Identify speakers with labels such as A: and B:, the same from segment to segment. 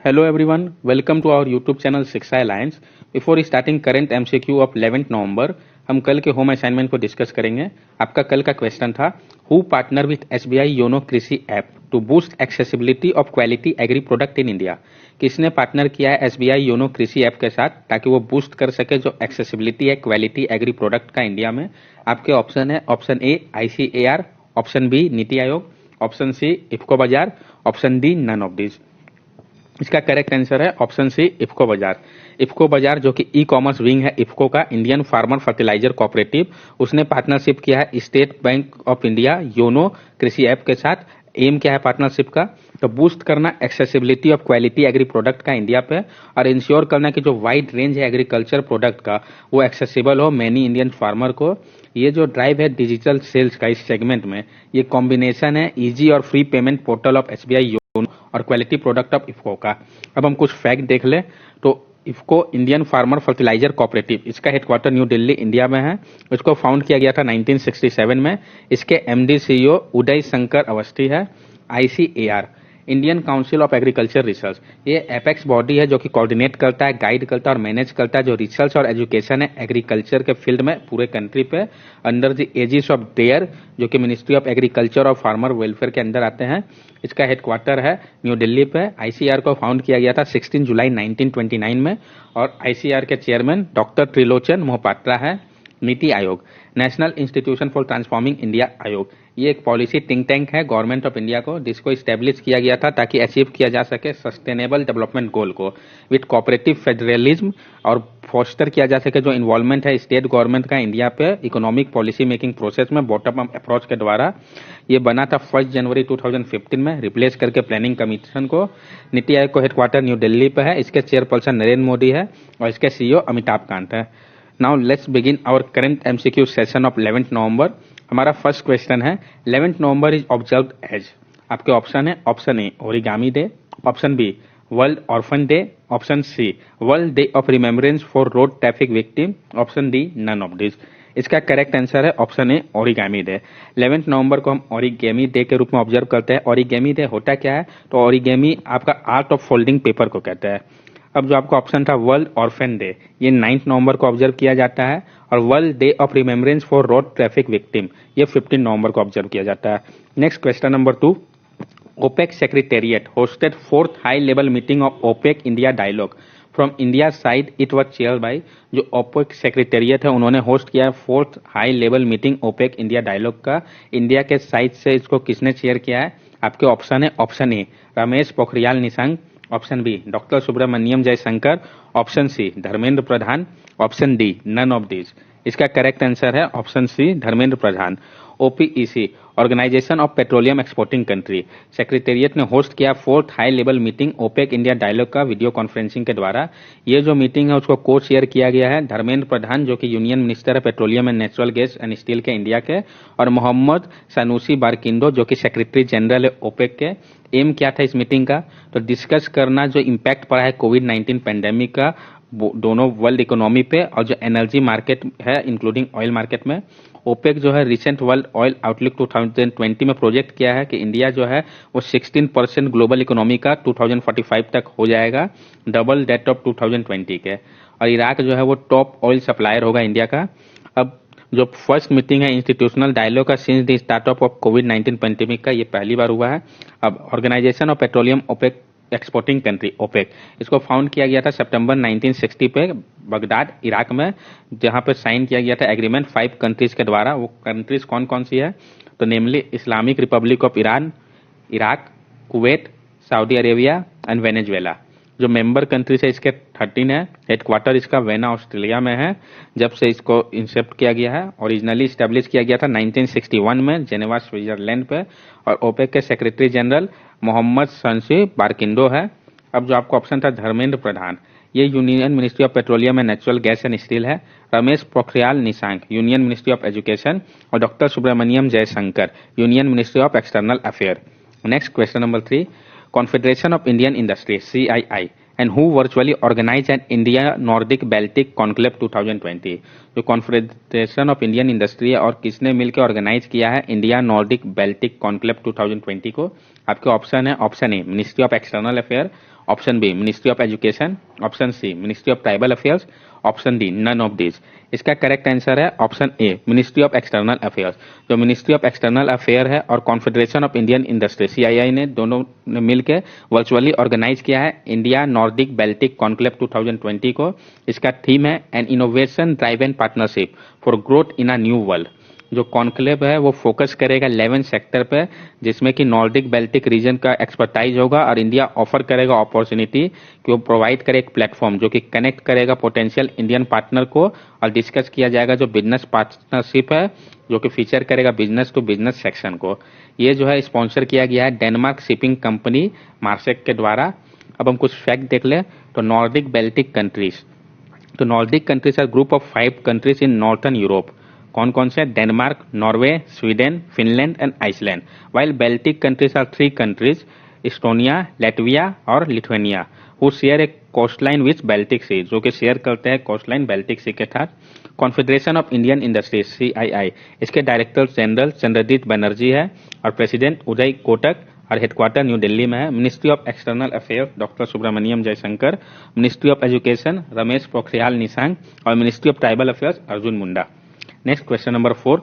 A: Hello everyone, welcome to our YouTube channel शिक्षा alliance. Before starting current MCQ of 11 नवंबर, हम कल के home assignment को डिस्कस करेंगे। आपका कल का क्वेश्चन था, who partner with SBI YONO Krishi app to boost accessibility of quality agri product in India. किसने पार्टनर किया है एसबीआई योनो कृषि ऐप के साथ ताकि वो बूस्ट कर सके जो एक्सेसिबिलिटी है क्वालिटी एग्री प्रोडक्ट का इंडिया में। आपके ऑप्शन है, option A ICAR, option B NITI Aayog, option C IFFCO Bazar, option D none of this. इसका करेक्ट आंसर है ऑप्शन सी इफ्को बाजार। इफ्को बाजार जो कि ई कॉमर्स विंग है इफ्को का, इंडियन फार्मर फर्टिलाइजर कोऑपरेटिव, उसने पार्टनरशिप किया है state bank of India YONO Krishi app के साथ। एम क्या है पार्टनरशिप का? तो बूस्ट करना accessibility of quality agri product का इंडिया पे और इंश्योर करना कि जो वाइड रेंज है एग्रीकल्चर प्रोडक्ट का वो एक्सेसिबल हो मैनी इंडियन फार्मर को। ये जो ड्राइव है डिजिटल सेल्स का इस सेगमेंट में, ये कॉम्बिनेशन है इजी और free payment portal of SBI YONO और क्वालिटी प्रोडक्ट ऑफ इफ्को का। अब हम कुछ फैक्ट देख ले तो IFFCO Indian farmer fertiliser cooperative, इसका हेडक्वार्टर न्यू दिल्ली इंडिया में है। इसको फाउंड किया गया था 1967 में। इसके एमडी सीईओ उदय शंकर अवस्थी है। ICAR Indian council of agriculture research, ये एपेक्स बॉडी है जो कि कोऑर्डिनेट करता है, गाइड करता है और मैनेज करता है जो रिसर्च और एजुकेशन है एग्रीकल्चर के फील्ड में पूरे कंट्री पे, under the aegis of DARE जो कि मिनिस्ट्री ऑफ एग्रीकल्चर और फार्मर वेलफेयर के अंदर आते हैं। इसका हेडक्वार्टर है न्यू दिल्ली पे। आईसीआर को फाउंड किया गया था 16 जुलाई 1929 में और आईसीआर के चेयरमैन डॉक्टर त्रिलोचन मोहपात्रा है। NITI Aayog, national institution for transforming India आयोग, ये एक पॉलिसी थिंक टैंक है गवर्नमेंट ऑफ इंडिया को जिसको इस्टेब्लिश किया गया था ताकि अचीव किया जा सके सस्टेनेबल डेवलपमेंट गोल को विद कोऑपरेटिव फेडरलिज्म और फोस्टर किया जा सके जो इन्वॉल्वमेंट है स्टेट गवर्नमेंट का इंडिया पे इकोनॉमिक पॉलिसी मेकिंग प्रोसेस में बॉटम अप अप्रोच के द्वारा। ये बना था 1 जनवरी 2015 में रिप्लेस करके प्लानिंग कमीशन को। नीति आयोग को हेडक्वार्टर न्यू दिल्ली पे है। इसके चेयरपर्सन नरेंद्र मोदी है और इसके सीईओ अमिताभ कांत है। Now let's begin our current MCQ session of 11 November. हमारा फर्स्ट क्वेश्चन है 11 नवंबर इज ऑब्जर्व्ड एज। आपके ऑप्शन है, option A origami day, option B world orphan day, option C world day of remembrance for road traffic victim, option D none of this. इसका correct answer है option A origami day. 11 नवंबर को हम origami day के रूप में observe करते हैं। ओरिगेमी डे होता क्या है? तो ओरिगेमी आपका आर्ट ऑफ फोल्डिंग पेपर को कहते हैं। अब जो आपका ऑप्शन था वर्ल्ड ऑर्फन डे, ये 9 नवंबर को ऑब्जर्व किया जाता है और world day of remembrance for road traffic victim ये 15 नवंबर को ऑब्जर्व किया जाता है। Next question number 2, OPEC secretariat hosted 4th high level meeting of OPEC India dialogue from India side, it was chair by. जो ओपेक सेक्रेटेरिएट है उन्होंने host किया है 4th high level meeting OPEC India dialogue का। India के side से इसको किसने चेयर किया है? आपके ऑप्शन है, option A Ramesh Pokhriyal Nishank, option B doctor Subrahmanyam Jaishankar, option C Dharmendra Pradhan, option D none of this. इसका करेक्ट आंसर है option C Dharmendra Pradhan. OPEC organisation of petroleum exporting country, secretariat ने होस्ट किया 4th high level meeting OPEC India dialogue का video conferencing के द्वारा। ये जो meeting है उसको को चेयर किया गया है धर्मेंद्र प्रधान जो कि यूनियन मिनिस्टर है petroleum and natural gas and steel के इंडिया के, और मोहम्मद सनूसी बारकिंडो जो कि सेक्रेटरी जनरल है ओपेक के। एम क्या था इस मीटिंग का? तो डिस्कस करना जो इम्पैक्ट पड़ा है कोविड-19 पेंडेमिक का दोनों वर्ल्ड इकोनॉमी पे और जो एनर्जी मार्केट है इंक्लूडिंग ऑयल मार्केट में। ओपेक जो है रिसेंट वर्ल्ड ऑयल आउटलुक 2020 में प्रोजेक्ट किया है कि इंडिया जो है वो 16% ग्लोबल इकोनॉमी का 2045 तक हो जाएगा, डबल दैट ऑफ 2020 के। और इराक जो है वो टॉप ऑयल सप्लायर होगा इंडिया का। अब जो फर्स्ट मीटिंग है इंस्टीट्यूशनल डायलॉग का सिंस द स्टार्टअप ऑफ कोविड-19 पेंडेमिक का, ये पहली बार हुआ है। अब organisation of petroleum OPEC exporting country OPEC, इसको फाउंड किया गया था सितंबर 1960 पे बगदाद इराक में, जहां पे साइन किया गया था एग्रीमेंट 5 कंट्रीज के द्वारा। वो कंट्रीज कौन कौन सी है? तो namely Islamic Republic of Iran, Iraq, Kuwait, Saudi Arabia and Venezuela. जो मेंबर कंट्रीज है इसके 13 है। हेडक्वार्टर इसका वेना ऑस्ट्रेलिया में है जब से इसको इंसेप्ट किया गया है। ओरिजिनली स्टैब्लिश किया गया था 1961 में जेनेवा स्विट्जरलैंड पे। और ओपेक के secretary general Mohammed Sanusi Barkindo है। अब जो आपका ऑप्शन था धर्मेंद्र प्रधान, ये union ministry of petroleum and natural gas and steel है। Ramesh Pokhriyal Nishank union ministry of education और doctor Subrahmanyam Jaishankar union ministry of external affair. Next question number 3, Confederation of Indian Industry (CII) and who virtually organized an India Nordic Baltic Conclave 2020। जो confederation of Indian industry है और किसने मिलकर organise किया है India Nordic Baltic conclave 2020 को? आपके option है option A ministry of external affair, option B ministry of education, option C ministry of tribal affairs, option D none of this. इसका करेक्ट आंसर है option A ministry of external affairs. जो ministry of external affair है और confederation of Indian industry CII ने दोनों ने मिलकर virtually organise किया है इंडिया नॉर्डिक बेल्टिक कॉन्क्लेव 2020 को। इसका थीम है N innovation driven partnership for growth in a new world. जो कॉन्क्लेव है वो फोकस करेगा 11 सेक्टर पे, जिसमें कि नॉर्डिक बेल्टिक रीजन का एक्सपर्टाइज होगा और इंडिया ऑफर करेगा अपॉर्चुनिटी कि वो प्रोवाइड करे एक प्लेटफॉर्म जो कि कनेक्ट करेगा पोटेंशियल इंडियन पार्टनर को, और डिस्कस किया जाएगा जो बिजनेस पार्टनरशिप है जो कि फीचर करेगा बिजनेस टू बिजनेस सेक्शन को। ये जो है स्पॉन्सर किया गया है डेनमार्क शिपिंग कंपनी मार्सेक के द्वारा। अब हम कुछ फैक्ट देख ले तो नॉर्डिक बेल्टिक कंट्रीज, तो Nordic countries are group of 5 countries in northern Europe. कौन कौन से? Denmark, Norway, Sweden, Finland and Iceland. While Baltic countries are 3 countries Estonia, Latvia और Lithuania who share a coastline with Baltic sea, जो कि share करते हैं coastline Baltic सी के साथ। Confederation of Indian industries CII, इसके डायरेक्टर जनरल चंद्रजीत बनर्जी है और प्रेसिडेंट उदय कोटक और हेडक्वार्टर न्यू दिल्ली में है। Ministry of external affairs doctor Subrahmanyam Jaishankar, ministry of education Ramesh Pokhriyal Nishank और ministry of tribal affairs Arjun Munda. Next question number 4,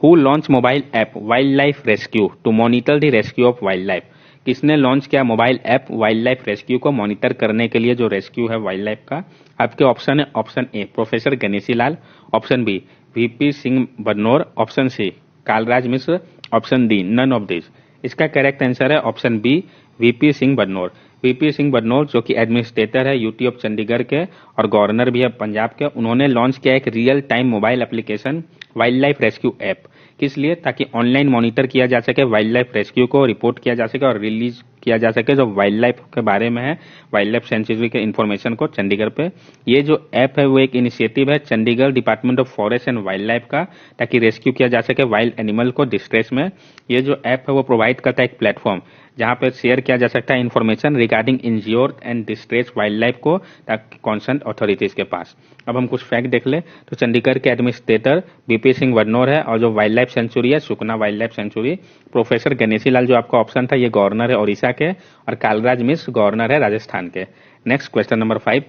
A: who launch mobile app wildlife rescue to monitor the rescue of wildlife. किसने launch किया mobile app wildlife rescue को monitor करने के लिए, जो rescue है wild life का? आपके ऑप्शन है option A professor Ganeshi Lal, option B VP Singh Badnore, option C Kalraj Mishra, option D none of this. इसका करेक्ट आंसर है option B VP Singh Badnore. VP Singh Badnore जो कि एडमिनिस्ट्रेटर है यूटी ऑफ चंडीगढ़ के और गवर्नर भी है पंजाब के, उन्होंने लॉन्च किया एक real time mobile application wild life rescue app. किस लिए? ताकि ऑनलाइन मॉनिटर किया जा सके वाइल्ड लाइफ रेस्क्यू को, रिपोर्ट किया जा सके और रिलीज किया जा सके जो वाइल्ड लाइफ के बारे में है, वाइल्ड लाइफ सेंचुरी के इन्फॉर्मेशन को चंडीगढ़ पे। ये जो ऐप है वो एक इनिशिएटिव है Chandigarh department of forest and wild life का, ताकि रेस्क्यू किया जा सके वाइल्ड एनिमल को डिस्ट्रेस में। ये जो ऐप है वो प्रोवाइड करता है एक प्लेटफॉर्म जहां पे शेयर किया जा सकता है information regarding injured and distress wild life को ताकि कॉन्सर्न अथॉरिटीज के पास। अब हम कुछ फैक्ट देख ले तो चंडीगढ़ के एडमिनिस्ट्रेटर बीपी सिंह बदनौर है और जो वाइल्ड लाइफ सेंचुरी है Sukhna wildlife sanctuary, professor Ganeshi Lal जो आपका ऑप्शन था ये गवर्नर है ओडिशा के और कालराज मिश्र गवर्नर है राजस्थान के। Next question number 5,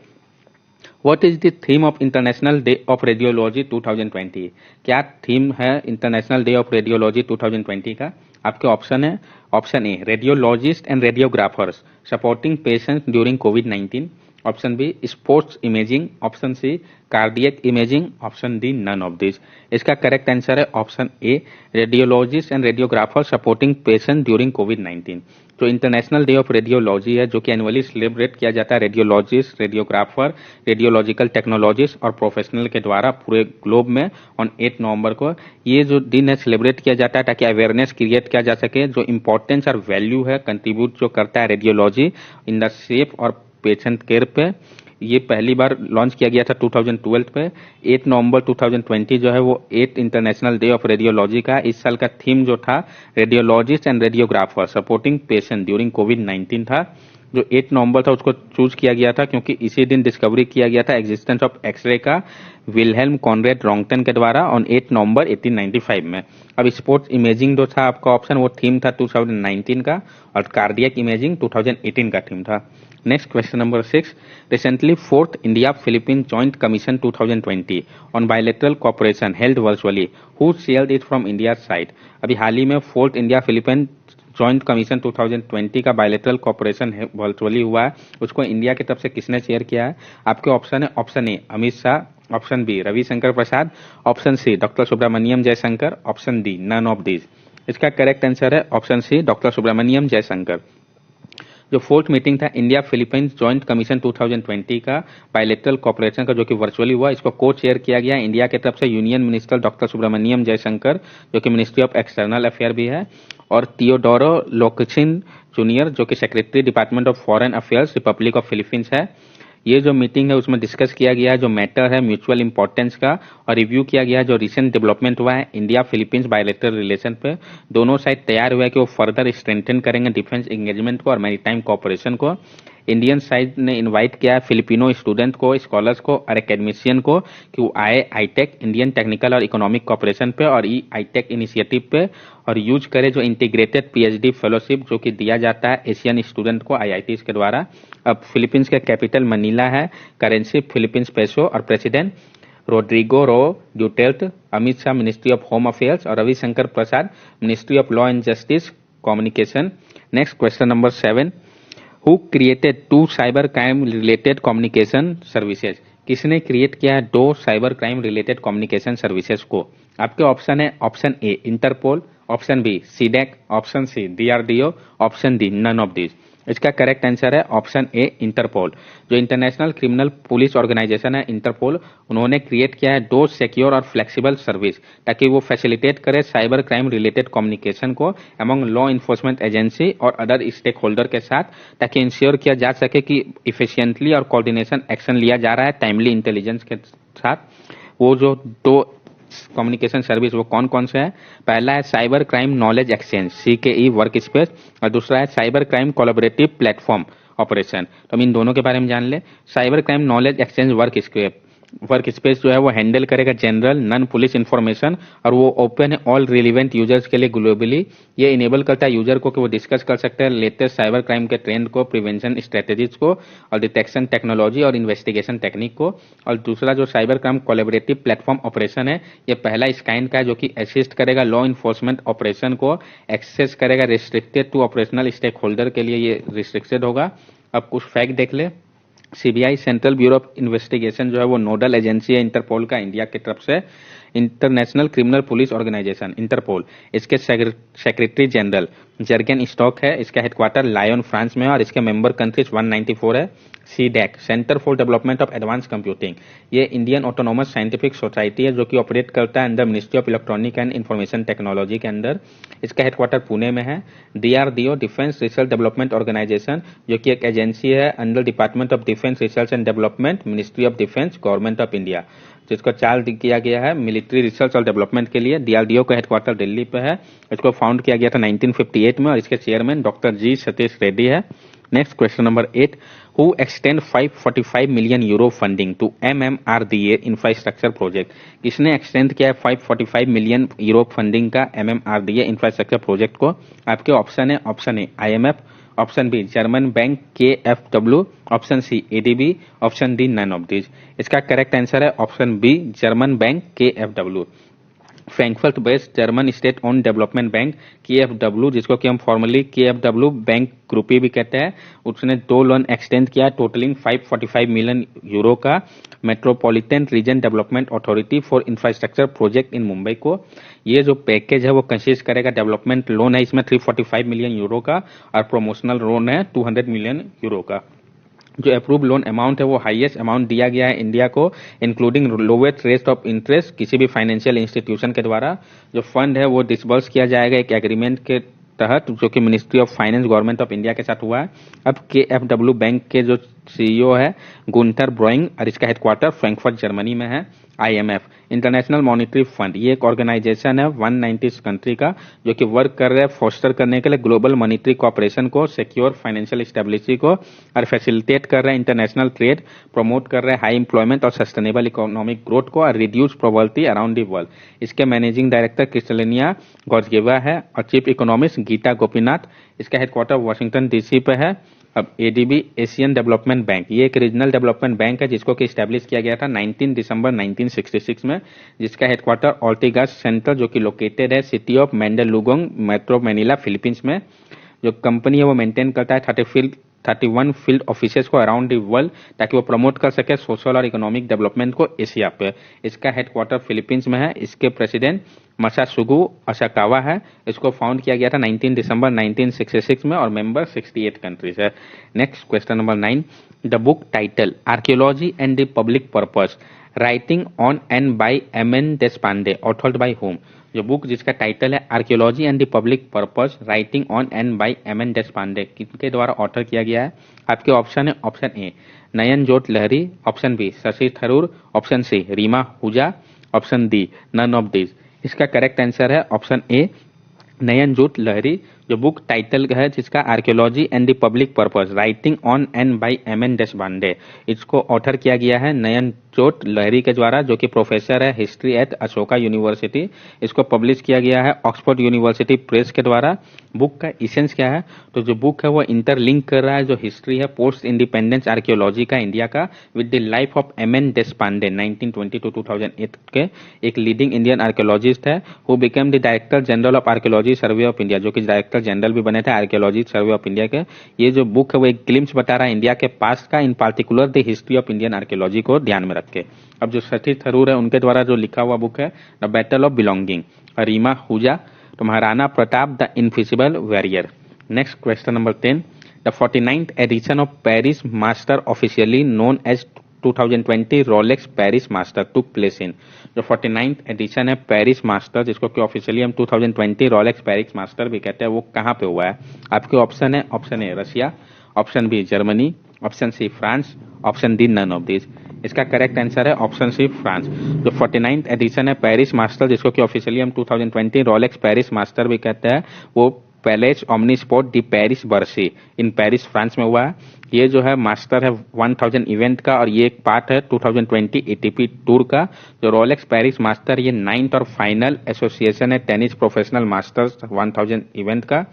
A: what is the theme of international day of radiology 2020? क्या थीम है इंटरनेशनल डे ऑफ रेडियोलॉजी 2020 का? आपके ऑप्शन है option A radiologist and radiographers supporting patients during कोविड-19, option B sports imaging, option C cardiac imaging, option D none of this. इसका correct answer है option A radiologist and radiographer supporting patient during कोविड-19। जो international day of radiology है जो कि annually celebrate किया जाता है रेडियोलॉजिस्ट, रेडियोग्राफर, रेडियोलॉजिकल टेक्नोलॉजिस्ट और प्रोफेशनल के द्वारा पूरे ग्लोब में ऑन 8 नवंबर को। ये जो दिन है सेलिब्रेट किया जाता है ताकि अवेयरनेस क्रिएट किया जा सके जो इंपॉर्टेंस और वैल्यू है कंट्रीब्यूट जो करता है रेडियोलॉजी इन द सेफ और पेशेंट केयर पे। ये पहली बार लॉन्च किया गया था 2012 पे। 8 नवंबर 2020 जो है वो 8 इंटरनेशनल डे ऑफ रेडियोलॉजी का। इस साल का थीम जो था radiologist and radiographer supporting patient during कोविड-19 था। जो 8 नवंबर था उसको चूज किया गया था क्योंकि इसी दिन डिस्कवरी किया गया था एग्जिस्टेंस ऑफ एक्सरे का विल्हेल्म कॉनरेड रॉन्गटन के द्वारा ऑन 8 नवंबर 1895 में। अब स्पोर्ट्स इमेजिंग जो था आपका ऑप्शन वो थीम था 2019 का और कार्डियक इमेजिंग 2018 का थीम था। Next question number 6, recently 4th India Philippine joint commission 2020 on bilateral cooperation held virtually, who shared it from India side. अभी हाल ही में 4th India Philippine joint commission 2020 का बायलैटरल कोऑपरेशन वर्चुअली हुआ है, उसको India की तरफ से किसने शेयर किया है? आपके ऑप्शन है option A Amit Shah, option B Ravishankar Prasad, option C doctor Subrahmanyam Jaishankar, option D none of this. इसका करेक्ट आंसर है option C doctor Subrahmanyam Jaishankar. जो 4th मीटिंग था इंडिया फिलीपींस जॉइंट कमीशन 2020 का बायलैटरल कोऑपरेशन का जो कि वर्चुअली हुआ, इसको को चेयर किया गया इंडिया की तरफ से union minister doctor Subrahmanyam Jaishankar जो कि मिनिस्ट्री ऑफ एक्सटर्नल अफेयर भी है और थियोडोरो लोकचिन जूनियर जो कि secretary department of foreign affairs Republic of Philippines है। ये जो मीटिंग है उसमें डिस्कस किया गया है जो मैटर है म्यूचुअल इंपॉर्टेंस का और रिव्यू किया गया है जो रिसेंट डेवलपमेंट हुआ है इंडिया फिलीपींस बायलैटरल रिलेशन पे। दोनों साइड तैयार हुआ है कि वो फर्दर स्ट्रेंथन करेंगे डिफेंस एंगेजमेंट को और मैरीटाइम कोऑपरेशन को। इंडियन साइड ने इनवाइट किया है फिलिपिनो स्टूडेंट को, स्कॉलर्स को और एकेडमिशियन को कि वो आए आईटेक इंडियन टेक्निकल और इकोनॉमिक कॉपरेशन पे और ई आईटेक इनिशिएटिव पे और यूज करे जो इंटीग्रेटेड पीएचडी फेलोशिप जो कि दिया जाता है एशियन स्टूडेंट को आईआईटीज के द्वारा। अब फिलीपींस का कैपिटल मनीला है, करेंसी फिलीपींस पेसो और president Rodrigo Roa Duterte, Amit Shah ministry of home affairs और Ravishankar Prasad ministry of law and justice communication. Next question number 7, who created 2 cyber crime related communication services? किसने create किया है 2 cyber crime related communication services को? आपके option है option A Interpol, option B CDAC, option C DRDO, option D none of this. इसका correct answer है option A interpole. जो international criminal police organisation है इंटरपोल, उन्होंने क्रिएट किया है 2 सिक्योर और फ्लेक्सिबल सर्विस ताकि वो फैसिलिटेट करे साइबर क्राइम रिलेटेड कम्युनिकेशन को अमंग लॉ इन्फोर्समेंट एजेंसी और अदर स्टेक होल्डर के साथ, ताकि इंश्योर किया जा सके कि इफिशियंटली और कोऑर्डिनेशन एक्शन लिया जा रहा है टाइमली इंटेलिजेंस के साथ। वो जो 2 कम्युनिकेशन सर्विस वो कौन कौन से है? पहला है cyber crime knowledge exchange CKE work space और दूसरा है cyber crime collaborative platform operation. तो हम इन दोनों के बारे में जान ले। Cyber crime knowledge exchange work space जो है वो हैंडल करेगा जनरल नॉन पुलिस इंफॉर्मेशन और वो ओपन है ऑल रिलेवेंट यूजर्स के लिए ग्लोबली। ये इनेबल करता है यूजर को कि वो डिस्कस कर सकते हैं लेटेस्ट साइबर क्राइम के ट्रेंड को, प्रिवेंशन स्ट्रेटेजीज को और डिटेक्शन टेक्नोलॉजी और इन्वेस्टिगेशन टेक्निक को। और दूसरा जो cyber crime collaborative platform operation है, ये पहला इस काइंड का है जो कि असिस्ट करेगा लॉ इन्फोर्समेंट ऑपरेशन को, एक्सेस करेगा restricted to operational stakeholder के लिए ये रिस्ट्रिक्टेड होगा। अब कुछ फैक्ट देख ले। CBI central bureau of investigation जो है वो नोडल एजेंसी है इंटरपोल का इंडिया की तरफ से। International criminal police organisation Interpol, इसके सेक्रेटरी जनरल जर्गेन स्टॉक है, इसका हेडक्वार्टर लायन फ्रांस में है और इसके मेंबर कंट्रीज 194 है। CDAC centre for development of advance computing, ये इंडियन ऑटोनोमस साइंटिफिक सोसाइटी है जो कि ऑपरेट करता है under ministry of electronic and information technology के अंदर। इसका हेडक्वार्टर पुणे में है। DRDO defence research development organisation जो कि एक एजेंसी है under department of defence research and development ministry of defence government of India, जिसको चार्ज किया गया है मिलिट्री रिसर्च और डेवलपमेंट के लिए। डीआरडीओ का हेडक्वार्टर दिल्ली पे है। इसको फाउंड किया गया था 1958 में और इसके chairman doctor G Satish Reddy है। Next question number 8, who extend 545 million euro funding to MMRDA infrastructure project? किसने एक्सटेंड किया है 545 मिलियन यूरो फंडिंग का MMRDA इंफ्रास्ट्रक्चर प्रोजेक्ट को? आपके ऑप्शन है option A IMF, option B German bank KfW, option C ADB, option D none of this. इसका correct answer है option B German bank KfW। Frankfurt based German state own development bank KfW, जिसको कि हम formally KfW bank group भी कहते हैं, उसने 2 loan extend किया टोटलिंग 545 मिलियन यूरो का metropolitan region development authority for infrastructure project in Mumbai को। ये जो पैकेज है वो कंसिस्ट करेगा डेवलपमेंट लोन है इसमें 345 मिलियन यूरो का और प्रमोशनल लोन है 200 मिलियन यूरो का। जो अप्रूव लोन अमाउंट है वो हाईएस्ट अमाउंट दिया गया है इंडिया को, including lowest rate of interest किसी भी फाइनेंशियल इंस्टीट्यूशन के द्वारा। जो फंड है वो डिसबर्स किया जाएगा एक एग्रीमेंट के तहत जो कि ministry of finance government of India के साथ हुआ है। अब KfW बैंक के जो CEO है गुंटर ब्रोइंग और इसका हेडक्वार्टर फ्रैंकफर्ट जर्मनी में है। IMF इंटरनेशनल मॉनिटरी फंड, ये एक ऑर्गेनाइजेशन है 190 कंट्री का जो कि वर्क कर रहा है फोस्टर करने के लिए ग्लोबल मॉनिटरी कोऑपरेशन को, सिक्योर फाइनेंशियल स्टेबिलिटी को और फैसिलिटेट कर रहा है इंटरनेशनल ट्रेड, प्रमोट कर रहा है हाई एम्प्लॉयमेंट और सस्टेनेबल इकोनॉमिक ग्रोथ को और reduce poverty around the world. इसके मैनेजिंग डायरेक्टर क्रिस्टलिनिया गॉर्जिएवा है और चीफ इकोनॉमिस्ट गीता गोपीनाथ। इसका हेडक्वार्टर वाशिंगटन DC पे है। अब ADB एशियन डेवलपमेंट बैंक, ये एक रीजनल डेवलपमेंट बैंक है जिसको कि स्टैब्लिश किया गया था 19 दिसंबर 1966 में, जिसका हेडक्वार्टर ऑर्टिगास सेंटर जो कि लोकेटेड है city of Mandaluyong Metro Manila Philippines में। जो कंपनी है वो मेंटेन करता है 31 फील्ड ऑफिसेस को अराउंड द वर्ल्ड ताकि वो प्रमोट कर सके सोशल और इकोनॉमिक डेवलपमेंट को एशिया पे। इसका हेडक्वार्टर फिलीपींस में है। इसके प्रेसिडेंट मसासुगु असाकावा है। इसको फाउंड किया गया था 19 दिसंबर 1966 में और मेंबर 68 कंट्रीज है। Next question number 9, the book title archaeology and the public purpose writing on and by MN Deshpande authored by whom? जो बुक जिसका टाइटल है archaeology and the public purpose writing on and by MN Deshpande, किनके द्वारा author किया गया है? आपके option है option A Nayanjot Lahiri, option B Shashi Tharoor, option C Rima Hooja, option D none of this. इसका करेक्ट आंसर है option A Nayanjot Lahiri. जो बुक टाइटल है जिसका archaeology and the public purpose writing on and by M N. Deshpande, इसको ऑथर किया गया है नयन चोट लहरी के द्वारा, जो कि प्रोफेसर है हिस्ट्री एट अशोका यूनिवर्सिटी। इसको पब्लिश किया गया है ऑक्सफोर्ड यूनिवर्सिटी प्रेस के द्वारा। बुक का इसेंस क्या है, तो जो बुक है वो इंटरलिंक कर रहा है जो हिस्ट्री है पोस्ट इंडिपेंडेंस आर्कियोलॉजी का इंडिया का with the life of M N. Deshpande 1920 to 2008 के एक लीडिंग इंडियन आर्कियोलॉजिस्ट है who became the director general of archaeology survey of India, जो कि डायरेक्टर जनरल भी बने थे आर्कियोलॉजी सर्वे ऑफ इंडिया के। ये जो बुक है वो एक ग्लिम्स बता रहा है इंडिया के पास्ट का, इन particular the history of Indian archaeology को ध्यान में रख के। अब जो सती थरूर है उनके द्वारा जो लिखा हुआ बुक है the battle of belonging, Rima Hooja, तो Maharana Pratap the invincible warrior. Next question number 10, the 49th edition of Paris Master officially known as 2020 Rolex Paris Master took place in, जो 49th एडिशन है पेरिस मास्टर जिसको कि ऑफिशियली हम 2020 Rolex Paris master भी कहते हैं, वो कहाँ पे हुआ है? आपके ऑप्शन है, option A Russia, option B Germany, option C France, option D none of this. इसका करेक्ट आंसर है ऑप्शन सी फ्रांस। जो 49th एडिशन है पेरिस मास्टर जिसको कि ऑफिशियली हम 2020 रोलेक्स पेरिस मास्टर भी कहते हैं, वो Palais Omnisports de Paris Bercy in Paris France में हुआ है। ये जो है मास्टर है 1000 इवेंट का और ये एक पार्ट है 2020 एटीपी टूर का। जो रोलेक्स पेरिस मास्टर ये 9th और फाइनल एसोसिएशन है टेनिस प्रोफेशनल मास्टर्स 1000 इवेंट का।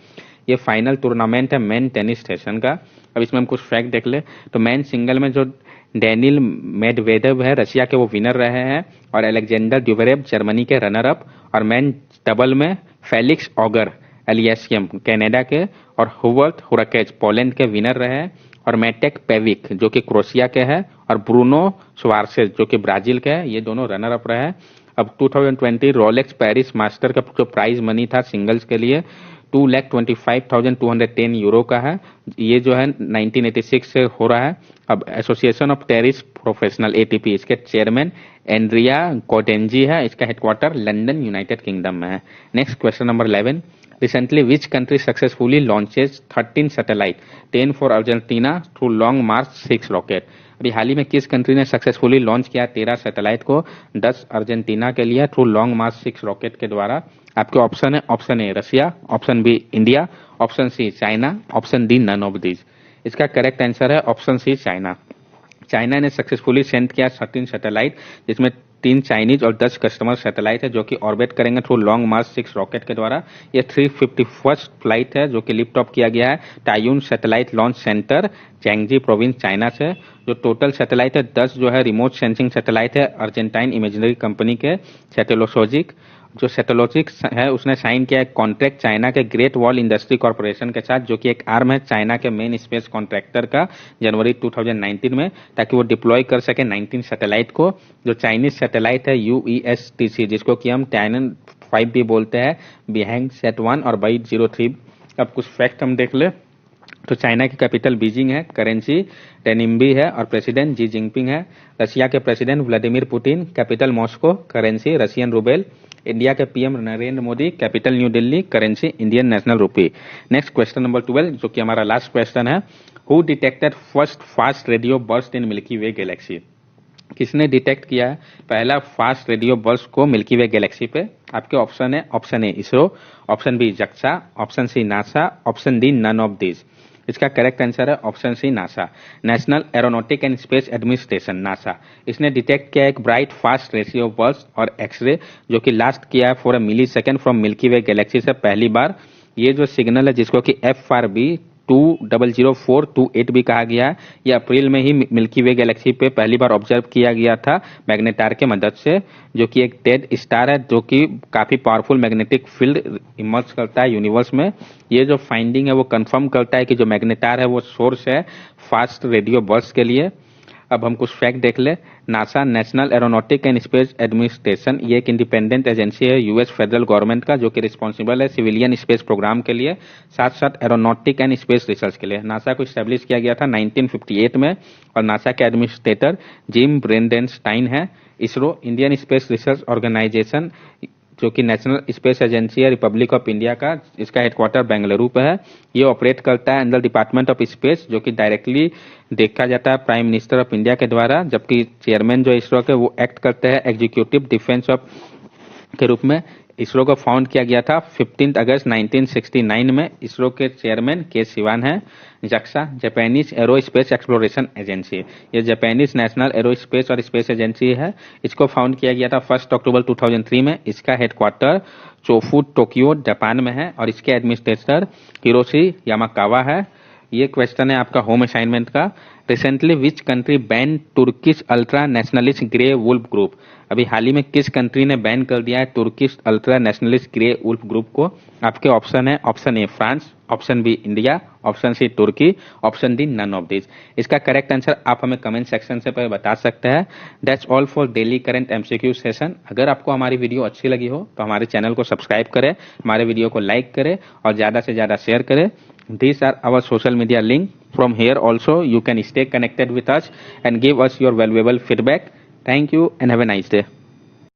A: ये फाइनल टूर्नामेंट है मेन टेनिस सेशन का। अब इसमें हम कुछ फैक्ट देख ले तो मेन सिंगल में जो डेनिल मेडवेदेव है रशिया के वो विनर रहे हैं और अलेक्जेंडर ड्यूवेरेव जर्मनी के रनर अप, और मेन डबल में फेलिक्स ऑगर एलियसियम कनाडा के और हुवर्ट हुरकेज पोलैंड के विनर रहे, और मेटेक पेविक जो कि क्रोएशिया के हैं और ब्रूनो स्वार्सेज जो कि ब्राजील के हैं, ये दोनों रनर अप रहे। अब 2020 रोलेक्स पेरिस मास्टर का जो प्राइज मनी था सिंगल्स के लिए 2,25,210 यूरो का है। ये जो है 1986 से हो रहा है। अब association of tennis professional ATP इसके चेयरमैन एंड्रिया कोटेंजी है, इसका हेडक्वार्टर लंदन यूनाइटेड किंगडम में है। Next question number 11, recently which country successfully launches 13 satellite 10 for Argentina through long March 6 rocket. अभी हाल ही में किस कंट्री ने सक्सेसफुली लॉन्च किया 13 सैटेलाइट को 10 अर्जेंटीना के लिए थ्रू लॉन्ग मार्च 6 रॉकेट के द्वारा? आपके ऑप्शन है, option A Russia, option B India, option C China, option D none of this. इसका करेक्ट आंसर है ऑप्शन सी चाइना। चाइना ने सक्सेसफुली सेंड किया 13 सैटेलाइट जिसमें 3 चाइनीज और 10 कस्टमर सैटेलाइट है जो कि ऑर्बिट करेंगे थ्रू लॉन्ग मार्च 6 रॉकेट के द्वारा। ये 351st फ्लाइट है जो कि लिफ्ट ऑफ किया गया है तायुन सैटेलाइट लॉन्च सेंटर चैंगजी प्रोविंस चाइना से। जो टोटल सैटेलाइट है 10 जो है रिमोट सेंसिंग सैटेलाइट है अर्जेंटाइन इमेजिनरी कंपनी के सैटेलोसोजिक। जो सैटेलोजिक है उसने साइन किया एक कॉन्ट्रैक्ट चाइना के ग्रेट वॉल इंडस्ट्री कॉर्पोरेशन के साथ जो कि एक आर्म है चाइना के मेन स्पेस कॉन्ट्रैक्टर का जनवरी 2019 में, ताकि वो डिप्लॉय कर सके 19 सैटेलाइट को। जो चाइनीज सैटेलाइट है UESTC जिसको कि हम टाइनन 5 भी बोलते हैं, बिहाइंग सेट 1 और बाइट 03। अब कुछ फैक्ट हम देख ले तो चाइना की कैपिटल बीजिंग है, करेंसी रेनिम्बी है और प्रेसिडेंट जी जिनपिंग है। रशिया के president Vladimir Putin, capital Moscow, currency Russian rouble. India के PM Narendra Modi, capital new Delhi, currency Indian national rupee. Next question number 12 जो कि हमारा लास्ट क्वेश्चन है, who detected first fast radio burst in Milky Way galaxy? किसने detect किया है पहला fast radio burst को मिल्की वे गैलेक्सी पे? आपके ऑप्शन है, option A ISRO, option B JAXA, option C NASA, option D none of this. इसका correct answer है option C NASA, national aeronautic and space administration NASA. इसने detect किया एक bright fast radio burst और X-ray जो कि last किया है for a millisecond from Milky Way galaxy से पहली बार। ये जो सिग्नल है जिसको कि FRB 200428 भी कहा गया है, ये अप्रैल में ही मिल्की वे गैलेक्सी पे पहली बार ऑब्जर्व किया गया था मैग्नेटार के मदद से, जो कि एक डेड स्टार है जो कि काफी पावरफुल मैग्नेटिक फील्ड इमर्ज करता है यूनिवर्स में। ये जो फाइंडिंग है वो कंफर्म करता है कि जो मैग्नेटार है वो सोर्स है फास्ट रेडियो बर्स्ट के लिए। अब हम कुछ फैक्ट देख ले। NASA national aeronautic and space administration ये एक इंडिपेंडेंट एजेंसी है यूएस फेडरल गवर्नमेंट का जो कि रिस्पॉन्सिबल है सिविलियन स्पेस प्रोग्राम के लिए, साथ साथ एरोनॉटिक एंड स्पेस रिसर्च के लिए। नासा को स्टैब्लिश किया गया था 1958 में और नासा के एडमिनिस्ट्रेटर जिम ब्रेंडेनस्टाइन है। ISRO Indian space research organisation जो कि नेशनल स्पेस एजेंसी है रिपब्लिक ऑफ इंडिया का, इसका हेडक्वार्टर बेंगलुरु पे है। ये ऑपरेट करता है अंडर डिपार्टमेंट ऑफ स्पेस जो कि डायरेक्टली देखा जाता है प्राइम मिनिस्टर ऑफ इंडिया के द्वारा, जबकि चेयरमैन जो इसरो के वो एक्ट करते हैं एग्जीक्यूटिव डिफेंस ऑफ के रूप में। इसरो को फाउंड किया गया था 15 अगस्त 1969 में। इसरो के चेयरमैन के सिवान है। जक्सा जापानीज एरोस्पेस एक्सप्लोरेशन एजेंसी, ये जापानीज नेशनल एरोस्पेस और स्पेस एजेंसी है। इसको फाउंड किया गया था 1 अक्टूबर 2003 में। इसका हेडक्वार्टर चोफू टोक्यो जापान में है और इसके एडमिनिस्ट्रेटर हिरोशी यामाकावा है। ये क्वेश्चन है आपका होम असाइनमेंट का। Recently which country ban Turkish ultra nationalist grey wolf group, अभी हाल ही में किस कंट्री ने बैन कर दिया है Turkish ultra nationalist grey wolf group को? आपके ऑप्शन है, option A France, option B India, option C तुर्की, option D none of this. इसका करेक्ट आंसर आप हमें कमेंट सेक्शन से बता सकते हैं। That's all for daily current MCQ session. अगर आपको हमारी वीडियो अच्छी लगी हो तो हमारे चैनल को सब्सक्राइब करें, हमारे वीडियो को लाइक करें और ज्यादा से ज्यादा शेयर करें। These are our social media link. From here also you can stay connected with us and give us your valuable feedback. Thank you and have a nice day.